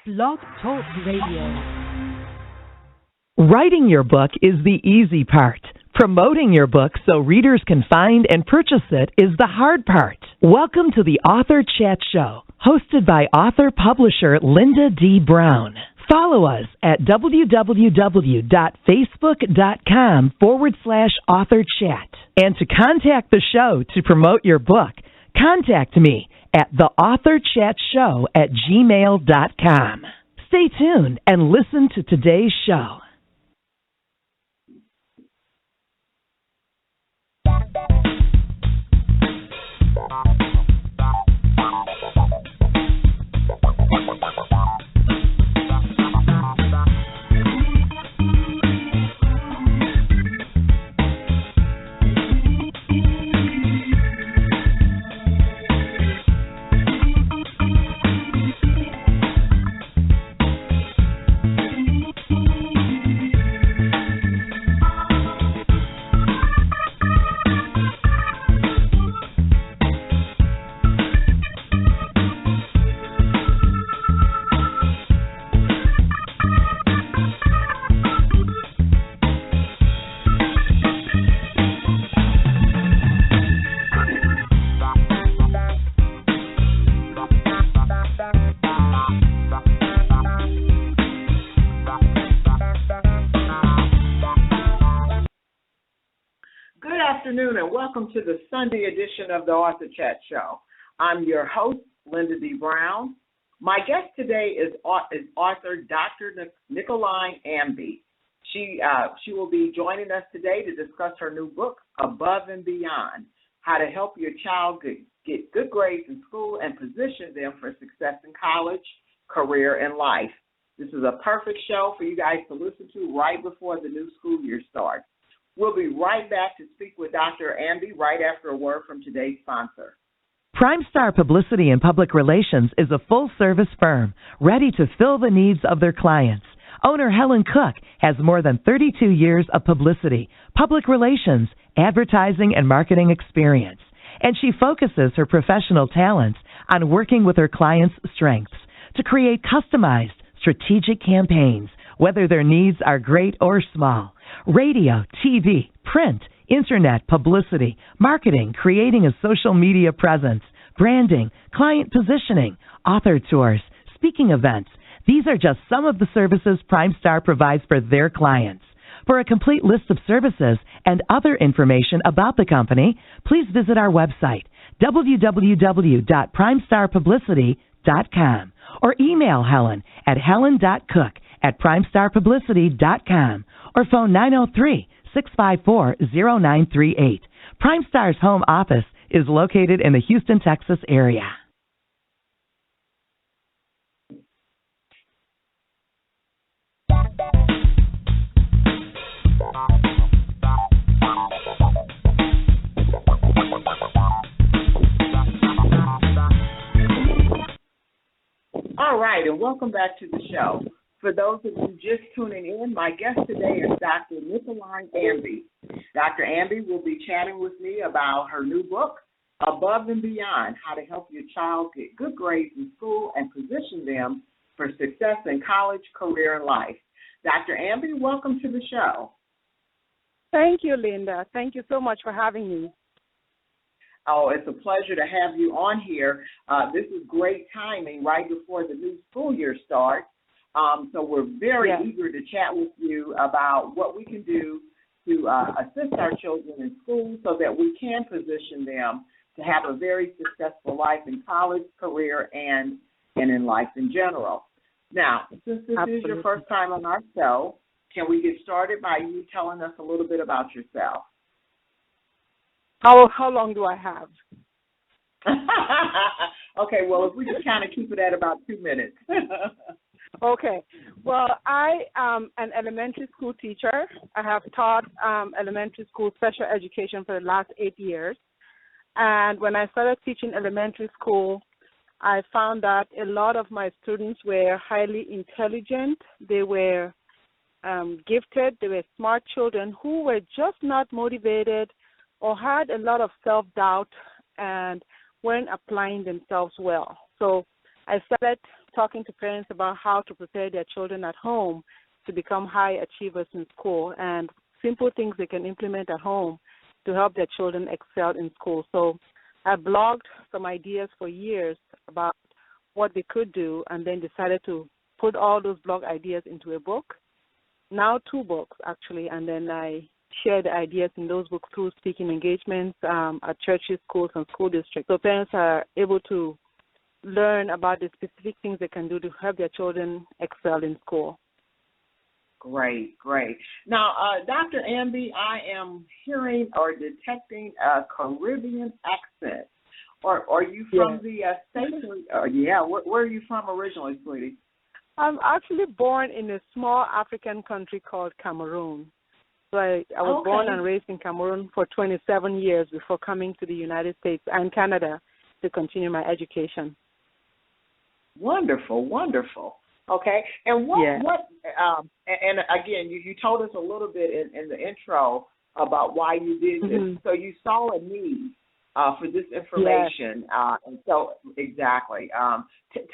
Blog Talk Radio. Writing your book is the easy part. Promoting your book so readers can find and purchase it is the hard part. Welcome to the Author Chat Show, hosted by author-publisher Lynda D. Brown. Follow us at www.facebook.com/authorchat. And to contact the show to promote your book, contact me at theauthorchatshow@gmail.com. Stay tuned and listen to today's show. And welcome to the Sunday edition of the Author Chat Show. I'm your host, Lynda D. Brown. My guest today is author Dr. Nicoline Ambe. She will be joining us today to discuss her new book, Above and Beyond, How to Help Your Child Get Good Grades in School and Position Them for Success in College, Career, and Life. This is a perfect show for you guys to listen to right before the new school year starts. We'll be right back to speak with Dr. Ambe right after a word from today's sponsor. PrimeStar Publicity and Public Relations is a full-service firm ready to fill the needs of their clients. Owner Helen Cook has more than 32 years of publicity, public relations, advertising, and marketing experience, and she focuses her professional talents on working with her clients' strengths to create customized, strategic campaigns, whether their needs are great or small. Radio, TV, print, internet, publicity, marketing, creating a social media presence, branding, client positioning, author tours, speaking events. These are just some of the services PrimeStar provides for their clients. For a complete list of services and other information about the company, please visit our website, www.primestarpublicity.com, or email Helen at helen.cook@primestarpublicity.com, or phone 903-654-0938. PrimeStar's home office is located in the Houston, Texas area. All right, and welcome back to the show. For those of you just tuning in, my guest today is Dr. Nicoline Ambe. Dr. Ambe will be chatting with me about her new book, Above and Beyond, How to Help Your Child Get Good Grades in School and Position Them for Success in College, Career, and Life. Dr. Ambe, welcome to the show. Thank you, Lynda. Thank you so much for having me. Oh, it's a pleasure to have you on here. This is great timing right before the new school year starts. So we're very eager to chat with you about what we can do to assist our children in school so that we can position them to have a very successful life in college, career, and in life in general. Now, since this is your first time on our show, can we get started by you telling us a little bit about yourself? How long do I have? Okay, well, if we just kind of keep it at about 2 minutes. Okay. Well, I am an elementary school teacher. I have taught elementary school special education for the last 8 years. And when I started teaching elementary school, I found that a lot of my students were highly intelligent. They were gifted. They were smart children who were just not motivated or had a lot of self-doubt and weren't applying themselves well. So I started talking to parents about how to prepare their children at home to become high achievers in school and simple things they can implement at home to help their children excel in school. So I blogged some ideas for years about what they could do and then decided to put all those blog ideas into a book, now 2 books actually, and then I share the ideas in those books through speaking engagements at churches, schools, and school districts. So parents are able to learn about the specific things they can do to help their children excel in school. Great, great. Now, Dr. Ambe, I am hearing or detecting a Caribbean accent. Are you from the States? Where are you from originally, sweetie? I'm actually born in a small African country called Cameroon. So I was born and raised in Cameroon for 27 years before coming to the United States and Canada to continue my education. Wonderful, wonderful. Okay, and and again, you told us a little bit in the intro about why you did this. So you saw a need for this information, and so exactly.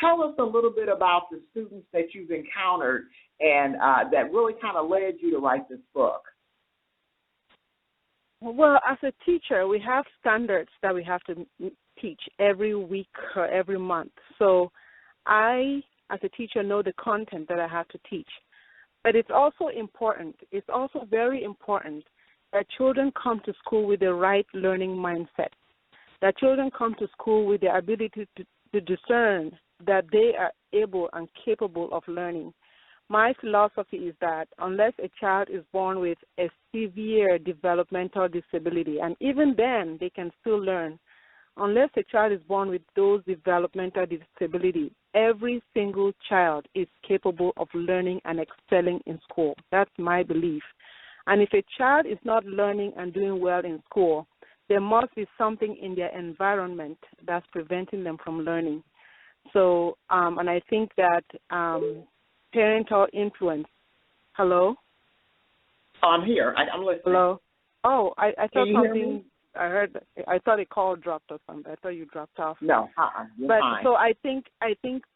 Tell us a little bit about the students that you've encountered and that really kind of led you to write this book. Well, as a teacher, we have standards that we have to teach every week or every month. So I, as a teacher, know the content that I have to teach. But it's also important, it's also very important that children come to school with the right learning mindset, that children come to school with the ability to discern that they are able and capable of learning. My philosophy is that unless a child is born with a severe developmental disability, and even then they can still learn, unless a child is born with those developmental disabilities, every single child is capable of learning and excelling in school. That's my belief. And if a child is not learning and doing well in school, there must be something in their environment that's preventing them from learning. So, and I think that parental influence. Hello? Oh, I'm here. I'm listening. Hello? Oh, I thought something. I thought a call dropped or something. I thought you dropped off. No, you're fine. So I think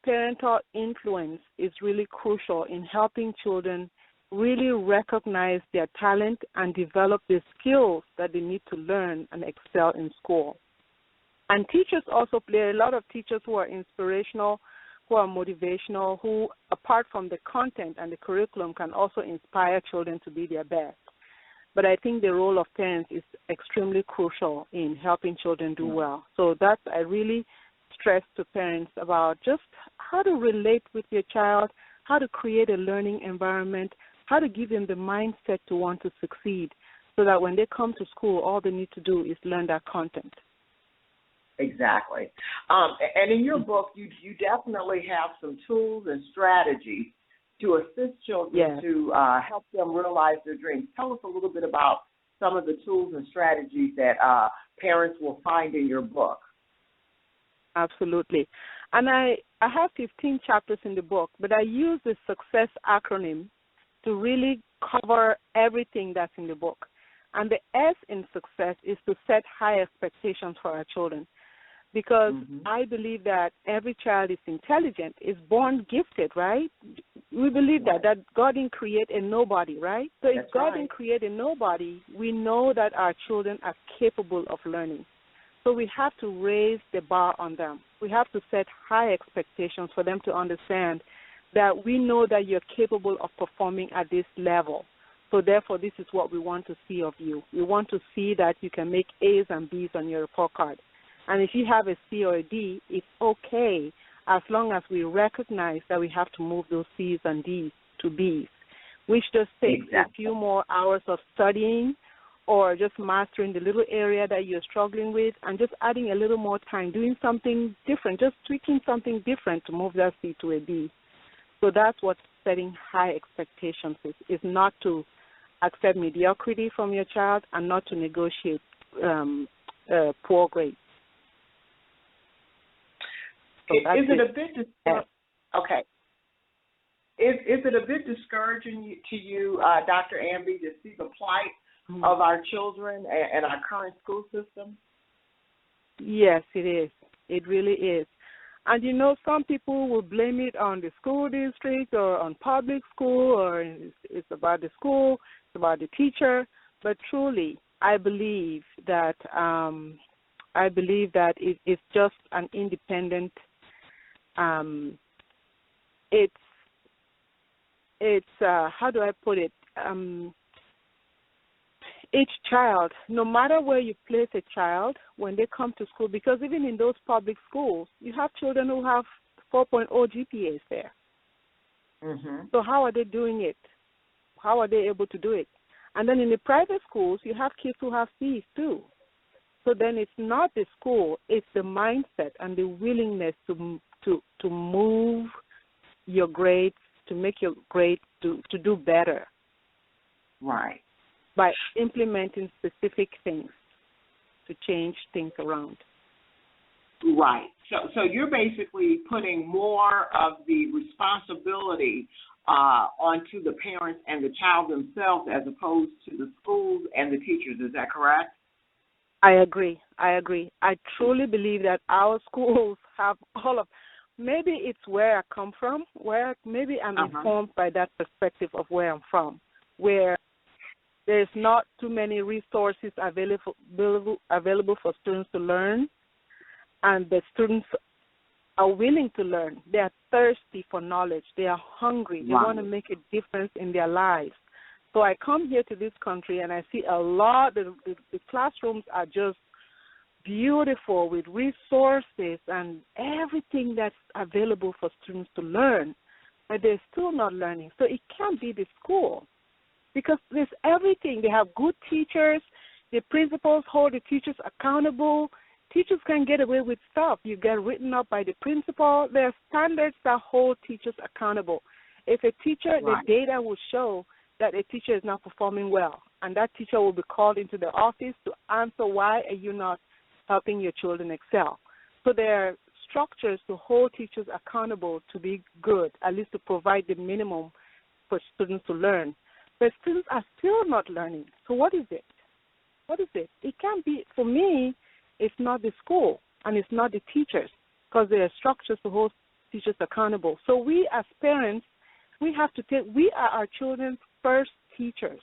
parental influence is really crucial in helping children really recognize their talent and develop the skills that they need to learn and excel in school. And teachers also play a lot of teachers who are inspirational, who are motivational, who, apart from the content and the curriculum, can also inspire children to be their best. But I think the role of parents is extremely crucial in helping children do well. So that's, I really stress to parents about just how to relate with your child, how to create a learning environment, how to give them the mindset to want to succeed so that when they come to school, all they need to do is learn that content. Exactly. And in your book, you definitely have some tools and strategies to assist children to help them realize their dreams. Tell us a little bit about some of the tools and strategies that parents will find in your book. Absolutely. And I have 15 chapters in the book, but I use the SUCCESS acronym to really cover everything that's in the book. And the S in success is to set high expectations for our children, because I believe that every child is intelligent, is born gifted, right? We believe that God didn't create a nobody, right? So if God didn't create a nobody, we know that our children are capable of learning. So we have to raise the bar on them. We have to set high expectations for them to understand that we know that you're capable of performing at this level. So therefore, this is what we want to see of you. We want to see that you can make A's and B's on your report card. And if you have a C or a D, it's okay, as long as we recognize that we have to move those C's and D's to B's, which just takes a few more hours of studying or just mastering the little area that you're struggling with and just adding a little more time, doing something different, just tweaking something different to move that C to a D. So that's what setting high expectations is not to accept mediocrity from your child and not to negotiate poor grades. So is it a bit okay? Is it a bit discouraging to you, Dr. Ambe, to see the plight of our children and our current school system? Yes, it is. It really is. And, some people will blame it on the school district or on public school, or it's about the school, it's about the teacher. But truly, I believe that it's just an independent. It's how do I put it? Each child, no matter where you place a child, when they come to school, because even in those public schools, you have children who have 4.0 GPAs there. Mm-hmm. So how are they doing it? How are they able to do it? And then in the private schools, you have kids who have C's too. So then it's not the school, it's the mindset and the willingness to move your grades, to make your grades to do better. Right. By implementing specific things to change things around. Right. So you're basically putting more of the responsibility onto the parents and the child themselves as opposed to the schools and the teachers. Is that correct? I agree. I truly believe that our schools have all of. Maybe it's where I come from, where maybe I'm informed by that perspective of where I'm from, where there's not too many resources available for students to learn, and the students are willing to learn. They are thirsty for knowledge. They are hungry. They want to make a difference in their lives. So I come here to this country, and I see a lot. The classrooms are just beautiful with resources and everything that's available for students to learn, but they're still not learning. So it can't be the school. Because there's everything. They have good teachers. The principals hold the teachers accountable. Teachers can get away with stuff. You get written up by the principal. There are standards that hold teachers accountable. If a teacher, the data will show that a teacher is not performing well, and that teacher will be called into the office to answer why are you not helping your children excel. So there are structures to hold teachers accountable to be good, at least to provide the minimum for students to learn. But students are still not learning. So what is it? It can't be, for me, it's not the school and it's not the teachers, because there are structures to hold teachers accountable. So we as parents, we are our children's first teachers.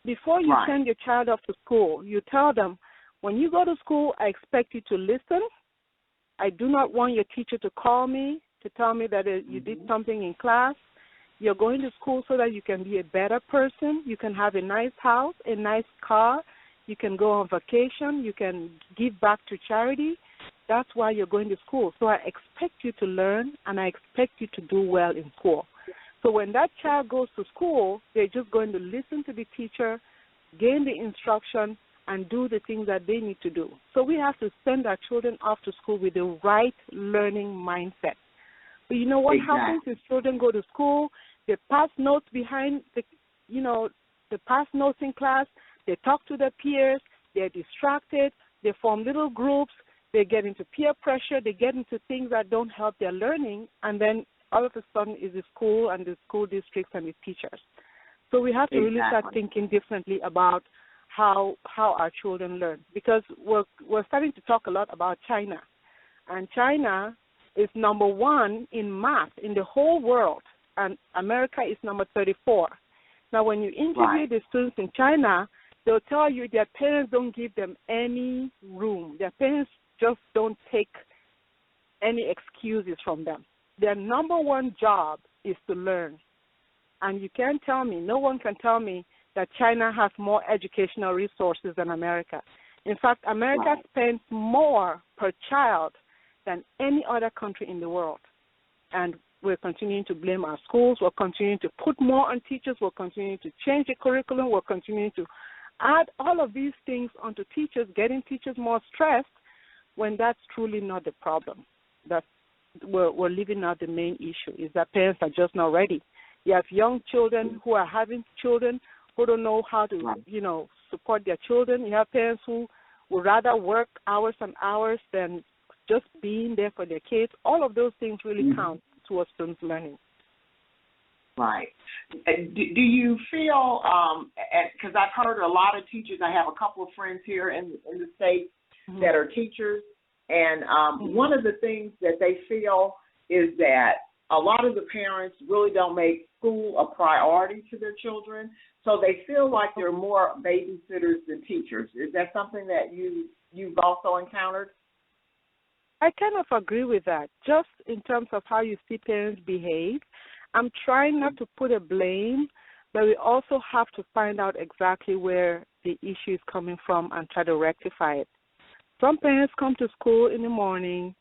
Before you send your child off to school, you tell them, when you go to school, I expect you to listen. I do not want your teacher to call me to tell me that you did something in class. You're going to school so that you can be a better person. You can have a nice house, a nice car. You can go on vacation. You can give back to charity. That's why you're going to school. So I expect you to learn, and I expect you to do well in school. So when that child goes to school, they're just going to listen to the teacher, gain the instruction, and do the things that they need to do. So we have to send our children off to school with the right learning mindset. But you know what happens is children go to school, they pass notes behind the pass notes in class, they talk to their peers, they're distracted, they form little groups, they get into peer pressure, they get into things that don't help their learning, and then all of a sudden is the school and the school districts and the teachers. So we have to really start thinking differently about how our children learn, because we're starting to talk a lot about China, and China is number 1 in math in the whole world, and America is number 34. Now, when you interview the students in China, they'll tell you their parents don't give them any room. Their parents just don't take any excuses from them. Their number 1 job is to learn. And you can't tell me, no one can tell me that China has more educational resources than America. In fact, America spends more per child than any other country in the world. And we're continuing to blame our schools. We're continuing to put more on teachers. We're continuing to change the curriculum. We're continuing to add all of these things onto teachers, getting teachers more stressed, when that's truly not the problem. That we're leaving out the main issue, is that parents are just not ready. You have young children who are having children who don't know how to, support their children. You have parents who would rather work hours and hours than just being there for their kids. All of those things really count towards students' learning. Right. Do you feel, because I've heard a lot of teachers, I have a couple of friends here in the States that are teachers, And one of the things that they feel is that a lot of the parents really don't make school a priority to their children, so they feel like they're more babysitters than teachers. Is that something that you've also encountered? I kind of agree with that. Just in terms of how you see parents behave, I'm trying not to put a blame, but we also have to find out exactly where the issue is coming from and try to rectify it. Some parents come to school in the morning,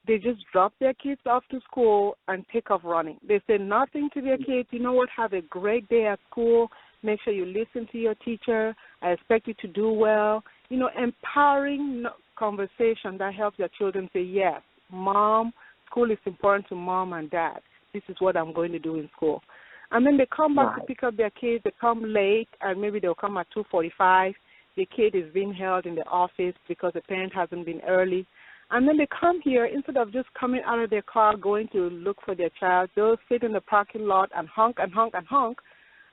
they just drop their kids off to school and take off running. They say nothing to their kids. You know what, have a great day at school. Make sure you listen to your teacher. I expect you to do well. You know, empowering conversation that helps your children say, yes, mom, school is important to mom and dad. This is what I'm going to do in school. And then they come back to pick up their kids. They come late, and maybe they'll come at 2:45. The kid is being held in the office because the parent hasn't been early. And then they come here, instead of just coming out of their car, going to look for their child, they'll sit in the parking lot and honk and honk and honk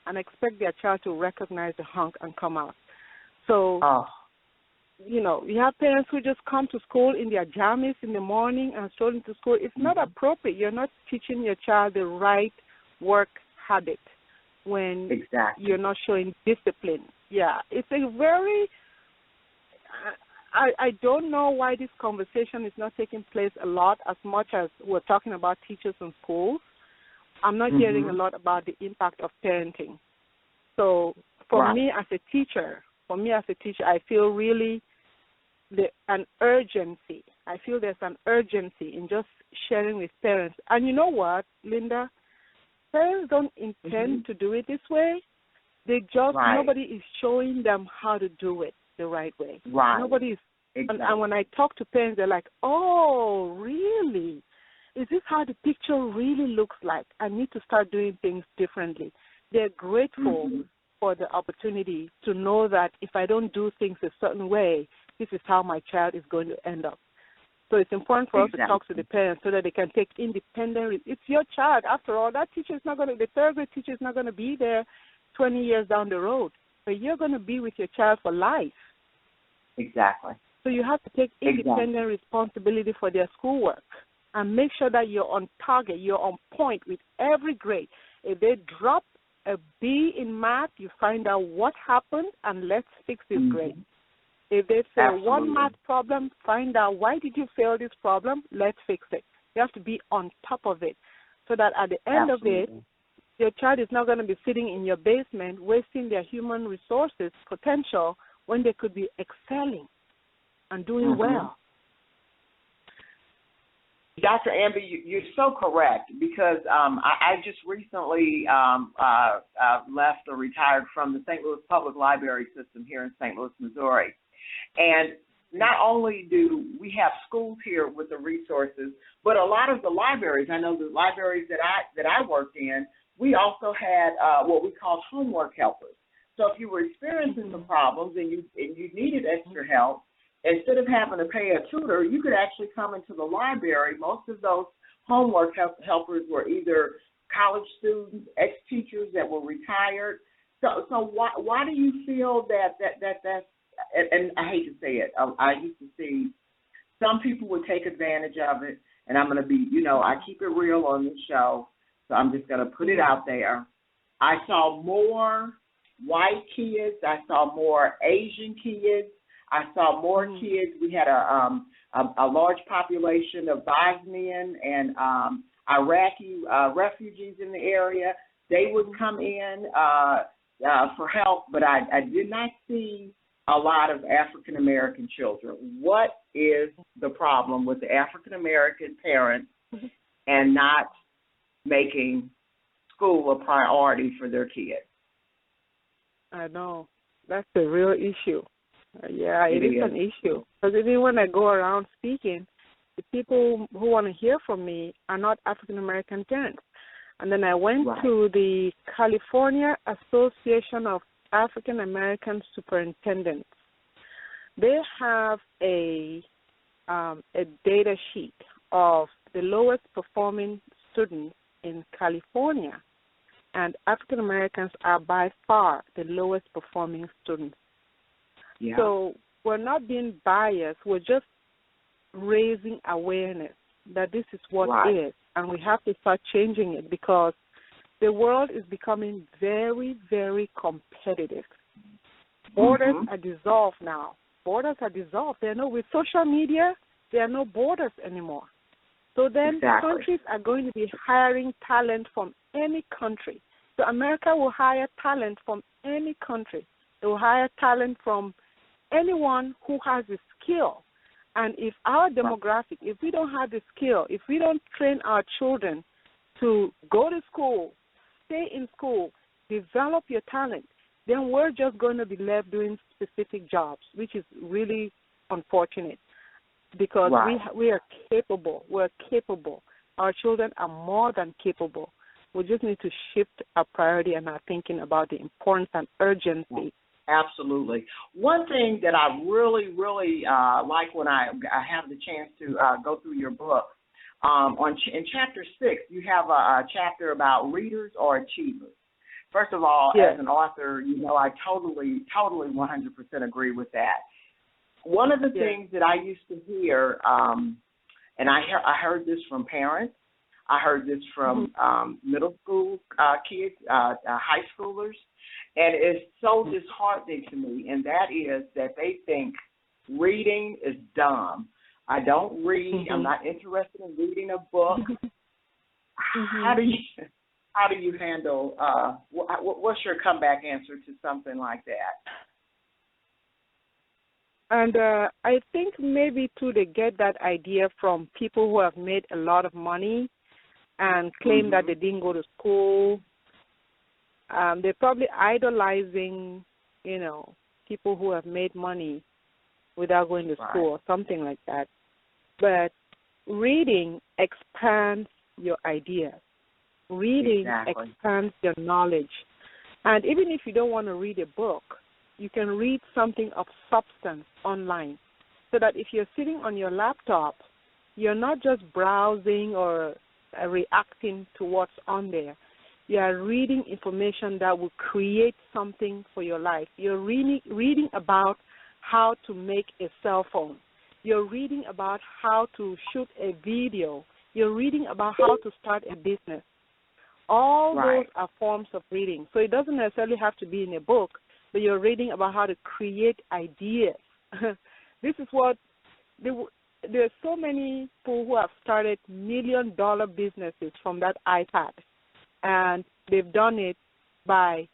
and expect their child to recognize the honk and come out. So, you know, you have parents who just come to school in their jammies in the morning and stroll into school. It's not appropriate. You're not teaching your child the right work habit when you're not showing discipline. Yeah, it's a very I don't know why this conversation is not taking place a lot as much as we're talking about teachers in schools. I'm not hearing a lot about the impact of parenting. So for me as a teacher, I feel really an urgency. I feel there's an urgency in just sharing with parents. And you know what, Lynda? Parents don't intend to do it this way. They just, nobody is showing them how to do it the right way. Nobody is. And when I talk to parents, they're like, oh, really? Is this how the picture really looks like? I need to start doing things differently. They're grateful for the opportunity to know that if I don't do things a certain way, this is how my child is going to end up. So it's important for us to talk to the parents so that they can take independent. It's your child. After all, that teacher is not going to, the third grade teacher is not going to be there 20 years down the road. But you're going to be with your child for life. Exactly. So you have to take independent responsibility for their schoolwork and make sure that you're on target, you're on point with every grade. If they drop a B in math, you find out what happened and let's fix this grade. If they say one math problem, find out why did you fail this problem, let's fix it. You have to be on top of it so that at the end of it, your child is not going to be sitting in your basement wasting their human resources potential when they could be excelling and doing well. Dr. Ambe, you're so correct because I just recently left or retired from the St. Louis Public Library System here in St. Louis, Missouri. And not only do we have schools here with the resources, but a lot of the libraries, I know the libraries that I worked in, we also had what we called homework helpers. So if you were experiencing some problems and you needed extra help, instead of having to pay a tutor, you could actually come into the library. Most of those homework helpers were either college students, ex-teachers that were retired. So why do you feel that's, and I hate to say it, I used to see some people would take advantage of it, and I'm going to be, I keep it real on this show, so I'm just going to put it out there. I saw more white kids. I saw more Asian kids. I saw more kids. We had a large population of Bosnian and Iraqi refugees in the area. They would come in for help, but I did not see a lot of African-American children. What is the problem with the African-American parents and not making school a priority for their kids? I know. That's the real issue. Yeah, it is an issue. Because even when I go around speaking, the people who want to hear from me are not African-American parents. And then I went to the California Association of African-American Superintendents. They have a data sheet of the lowest performing students in California. And African-Americans are by far the lowest performing students. Yeah. So we're not being biased. We're just raising awareness that this is what Right. is, and we have to start changing it because the world is becoming very, very competitive. Borders are dissolved now. Borders are dissolved. With social media, there are no borders anymore. So then countries are going to be hiring talent from any country. So America will hire talent from any country. They will hire talent from anyone who has the skill. And if our demographic, if we don't have the skill, if we don't train our children to go to school, stay in school, develop your talent, then we're just going to be left doing specific jobs, which is really unfortunate because we are capable. We're capable. Our children are more than capable. We just need to shift our priority and our thinking about the importance and urgency. Absolutely. One thing that I really, really like when I have the chance to go through your book, in Chapter 6, you have a chapter about readers or achievers. First of all, as an author, I totally 100% agree with that. One of the things that I used to hear, and I heard this from parents, I heard this from middle school kids, high schoolers, and it's so disheartening to me, and that is that they think reading is dumb. I don't read. I'm not interested in reading a book. How do you handle? What's your comeback answer to something like that? And I think maybe too they get that idea from people who have made a lot of money and claim that they didn't go to school. They're probably idolizing, people who have made money without going to school or something like that. But reading expands your ideas. Reading expands your knowledge. And even if you don't want to read a book, you can read something of substance online so that if you're sitting on your laptop, you're not just browsing or reacting to what's on there. You are reading information that will create something for your life. You're reading about how to make a cell phone. You're reading about how to shoot a video. You're reading about how to start a business. All those are forms of reading. So it doesn't necessarily have to be in a book, but you're reading about how to create ideas. This is what there's so many people who have started $1 million businesses from that iPad, and they've done it by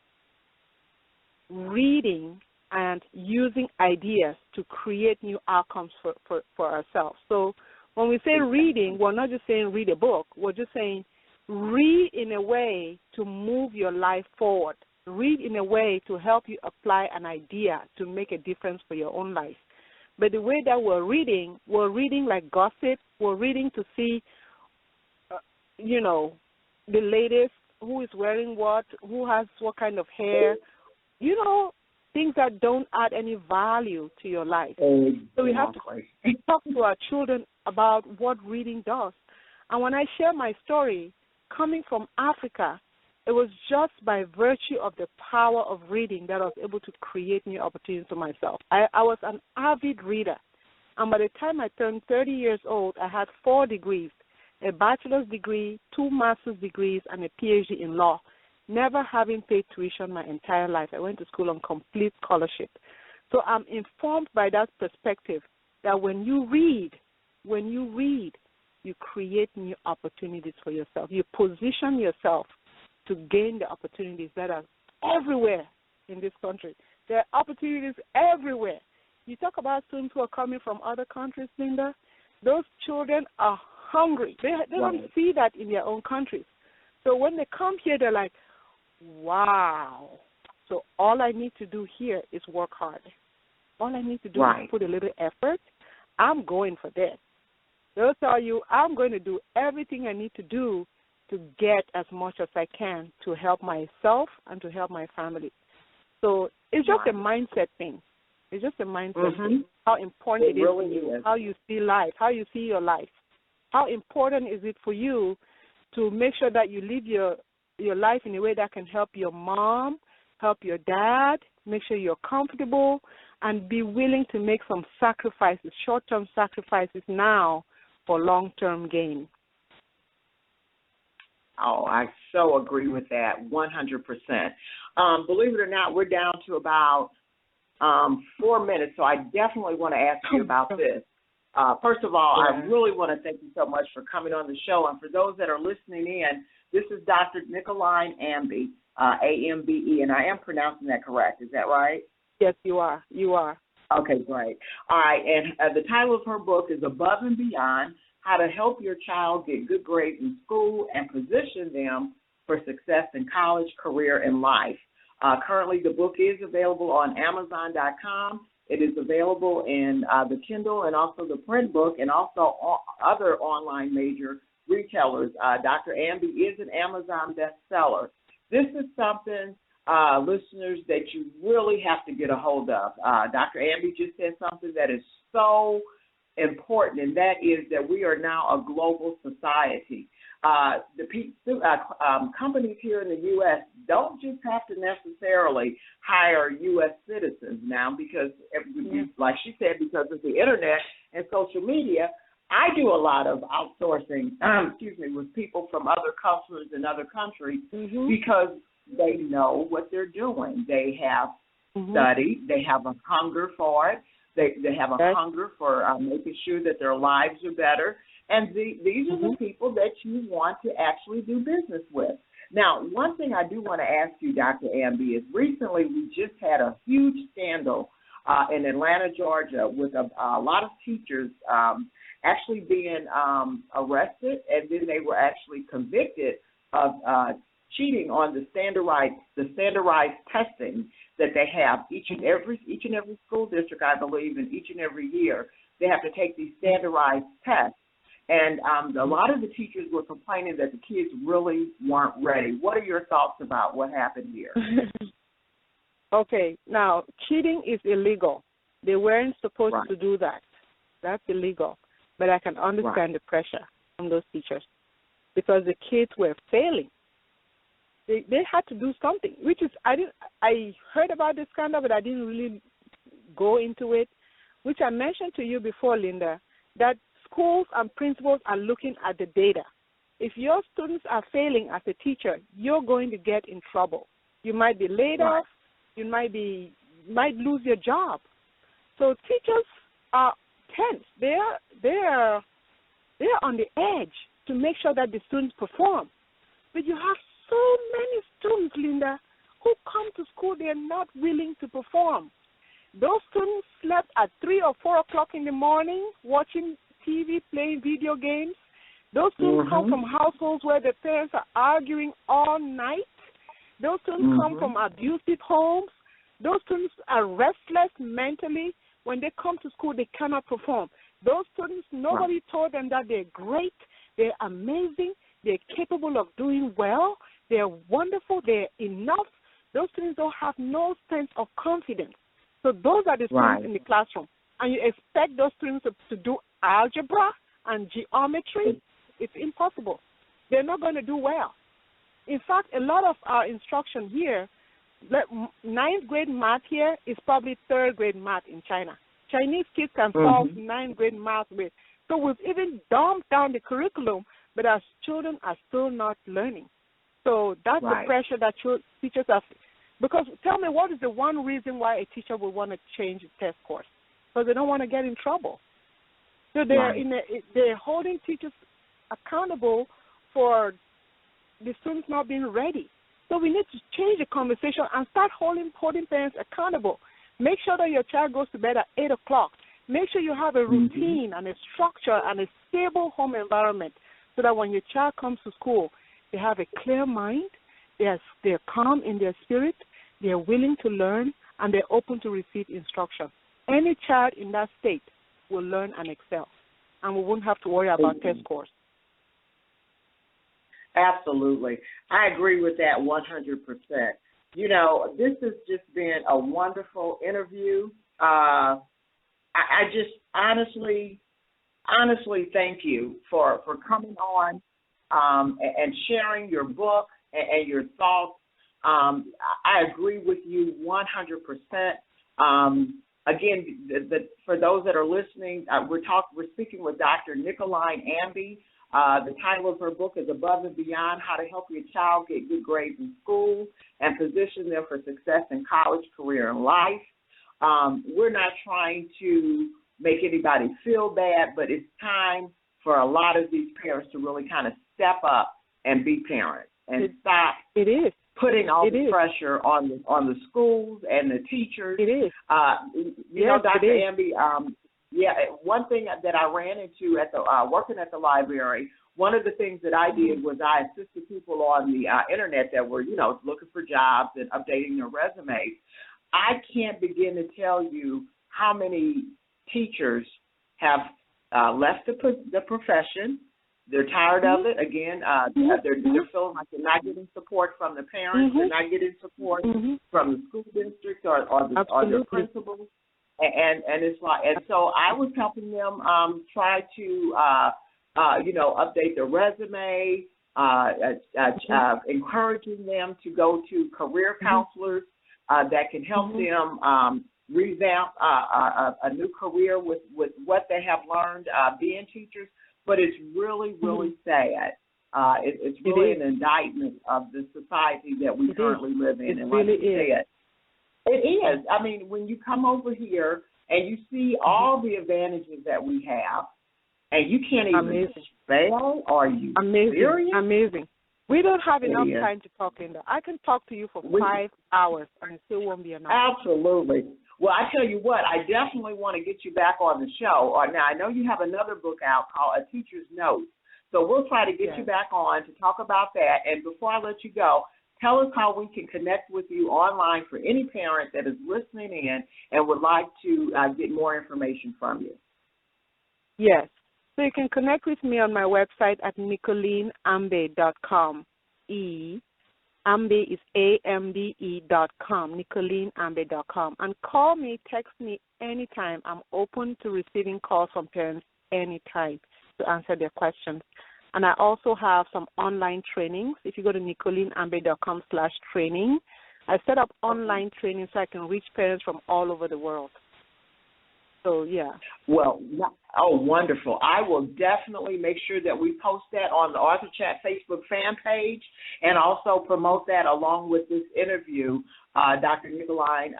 reading and using ideas to create new outcomes for ourselves. So when we say reading, we're not just saying read a book. We're just saying read in a way to move your life forward. Read in a way to help you apply an idea to make a difference for your own life. But the way that we're reading like gossip. We're reading to see, the latest, who is wearing what, who has what kind of hair, things that don't add any value to your life. So we have to talk to our children about what reading does. And when I share my story, coming from Africa, it was just by virtue of the power of reading that I was able to create new opportunities for myself. I was an avid reader. And by the time I turned 30 years old, I had 4 degrees, a bachelor's degree, 2 master's degrees, and a PhD in law, never having paid tuition my entire life. I went to school on complete scholarship. So I'm informed by that perspective that when you read, you create new opportunities for yourself. You position yourself to gain the opportunities that are everywhere in this country. There are opportunities everywhere. You talk about students who are coming from other countries, Lynda. Those children are hungry. They don't see that in their own countries. So when they come here, they're like, wow. So all I need to do here is work hard. All I need to do is put a little effort. I'm going for this. They'll tell you, I'm going to do everything I need to do to get as much as I can to help myself and to help my family. So it's just a mindset thing. It's just a mindset thing, how important it is to you, how you see life, how you see your life. How important is it for you to make sure that you live your life in a way that can help your mom, help your dad, make sure you're comfortable, and be willing to make some sacrifices, short-term sacrifices now for long-term gain. Oh, I so agree with that, 100%. Believe it or not, we're down to about 4 minutes, so I definitely want to ask you about this. First of all, I really want to thank you so much for coming on the show. And for those that are listening in, this is Dr. Nicoline Ambe, A-M-B-E, and I am pronouncing that correct. Is that right? Yes, you are. You are. Okay, great. All right, and the title of her book is Above and Beyond, How to Help Your Child Get Good Grades in School and Position Them for Success in College, Career, and Life. Currently, the book is available on Amazon.com. It is available in the Kindle and also the print book and also other online major retailers. Dr. Ambe is an Amazon bestseller. This is something, listeners, that you really have to get a hold of. Dr. Ambe just said something that is so important, and that is that we are now a global society. Companies here in the U.S. don't just have to necessarily hire U.S. citizens now because, like she said, because of the Internet and social media. I do a lot of outsourcing, with people from other customers in other countries because they know what they're doing. They have studied. They have a hunger for it. They have a hunger for making sure that their lives are better. And these are the people that you want to actually do business with. Now, one thing I do want to ask you, Dr. Ambe, is recently we just had a huge scandal in Atlanta, Georgia, with a lot of teachers actually being arrested, and then they were actually convicted of cheating on the standardized testing that they have each and every school district, I believe, and each and every year they have to take these standardized tests. And a lot of the teachers were complaining that the kids really weren't ready. What are your thoughts about what happened here? Okay, now, cheating is illegal. They weren't supposed to do that. That's illegal. But I can understand the pressure from those teachers because the kids were failing. They had to do something, which is, I heard about this scandal, but I didn't really go into it, which I mentioned to you before, Lynda, that schools and principals are looking at the data. If your students are failing as a teacher, you're going to get in trouble. You might be laid off. You might lose your job. So teachers are tense. They're on the edge to make sure that the students perform. But you have so many students, Lynda, who come to school, they're not willing to perform. Those students slept at 3 or 4 o'clock in the morning watching TV, playing video games. Those students come from households where the parents are arguing all night. Those students come from abusive homes. Those students are restless mentally. When they come to school, they cannot perform. Those students, nobody told them that they're great, they're amazing, they're capable of doing well, they're wonderful, they're enough. Those students don't have no sense of confidence. So those are the students in the classroom. And you expect those students to do algebra and geometry? It's impossible. They're not going to do well. In fact, a lot of our instruction here, 9th grade math here is probably 3rd grade math in China. Chinese kids can solve 9th grade math with. So we've even dumbed down the curriculum, but our children are still not learning. So that's the pressure that teachers have. Because tell me, what is the one reason why a teacher would want to change a test course? Because they don't want to get in trouble. So they're holding teachers accountable for the students not being ready. So we need to change the conversation and start holding parents accountable. Make sure that your child goes to bed at 8 o'clock. Make sure you have a routine and a structure and a stable home environment so that when your child comes to school, they have a clear mind, they're calm in their spirit, they're willing to learn, and they're open to receive instruction. Any child in that state will learn and excel, and we won't have to worry about test scores. Absolutely. I agree with that 100%. You know, this has just been a wonderful interview. I just honestly thank you for coming on and sharing your book and your thoughts. I agree with you 100%. Again, for those that are listening, we're speaking with Dr. Nicoline Ambe. The title of her book is Above and Beyond: How to Help Your Child Get Good Grades in School and Position Them for Success in College, Career, and Life. We're not trying to make anybody feel bad, but it's time for a lot of these parents to really kind of step up and be parents and stop putting all the pressure on the schools and the teachers. It is. You know, Dr. Ambe, one thing that I ran into at the working at the library, one of the things that I did was I assisted people on the internet that were, you know, looking for jobs and updating their resumes. I can't begin to tell you how many teachers have left the profession. They're tired of it. Again, they're feeling like they're not getting support from the parents. They're not getting support from the school districts or the principals. And it's like, and so I was helping them try to, update their resume, encouraging them to go to career counselors that can help them revamp a new career with what they have learned being teachers. But it's really, really sad. It's really an indictment of the society that we currently live in. And like you said, it is. I mean, when you come over here and you see all the advantages that we have, and you can't even spell, are you serious? Amazing. We don't have enough time to talk, Lynda. I can talk to you for 5 hours, and it still won't be enough. Absolutely. Well, I tell you what, I definitely want to get you back on the show. Now, I know you have another book out called A Teacher's Note, so we'll try to get you back on to talk about that. And before I let you go, tell us how we can connect with you online for any parent that is listening in and would like to get more information from you. Yes. So you can connect with me on my website at NicolineAmbe.com. Ambe is AMBE.com, NicolineAmbe.com. And call me, text me anytime. I'm open to receiving calls from parents anytime to answer their questions. And I also have some online trainings. If you go to NicolineAmbe.com/training, I set up online training so I can reach parents from all over the world. So, yeah. Well, wonderful. I will definitely make sure that we post that on the Author Chat Facebook fan page and also promote that along with this interview. Dr. Nicoline,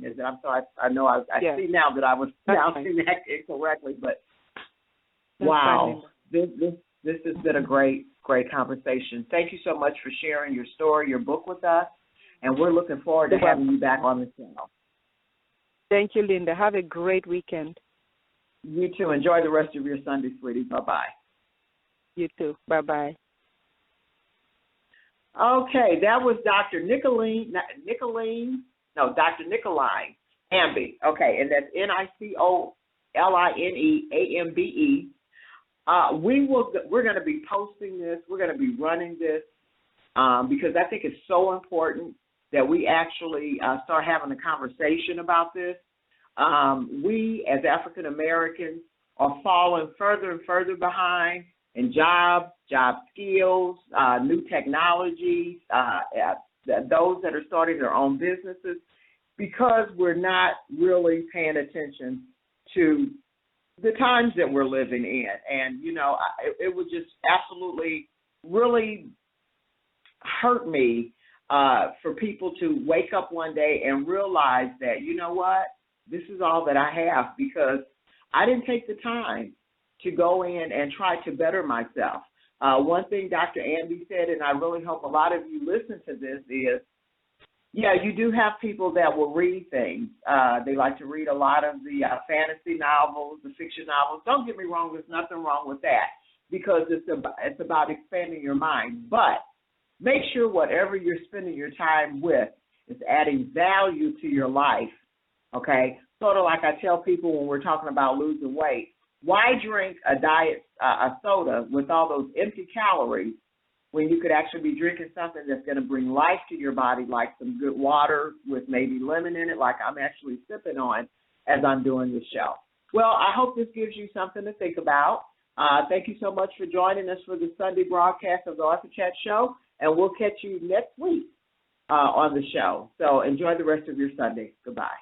is it? I'm sorry. I know I see now that I was pronouncing that incorrectly, but wow. This has been a great conversation. Thank you so much for sharing your story, your book with us, and we're looking forward to having you back on the channel. Thank you, Lynda. Have a great weekend. You too. Enjoy the rest of your Sunday, sweetie. Bye-bye. You too. Bye-bye. Okay, that was Dr. Nicoline Ambe. Okay, and that's NICOLINEAMBE. We're going to be posting this. We're going to be running this because I think it's so important that we actually start having a conversation about this. We, as African Americans, are falling further and further behind in job skills, new technologies, those that are starting their own businesses, because we're not really paying attention to the times that we're living in. And, you know, it would just absolutely really hurt me for people to wake up one day and realize that, you know what, this is all that I have because I didn't take the time to go in and try to better myself. One thing Dr. Ambe said, and I really hope a lot of you listen to this, is, you do have people that will read things. They like to read a lot of the fantasy novels, the fiction novels. Don't get me wrong, there's nothing wrong with that because it's about expanding your mind. But make sure whatever you're spending your time with is adding value to your life, okay? Sort of like I tell people when we're talking about losing weight, why drink a soda with all those empty calories when you could actually be drinking something that's going to bring life to your body, like some good water with maybe lemon in it, like I'm actually sipping on as I'm doing this show. Well, I hope this gives you something to think about. Thank you so much for joining us for the Sunday broadcast of the Author Chat Show, and we'll catch you next week on the show. So enjoy the rest of your Sunday. Goodbye.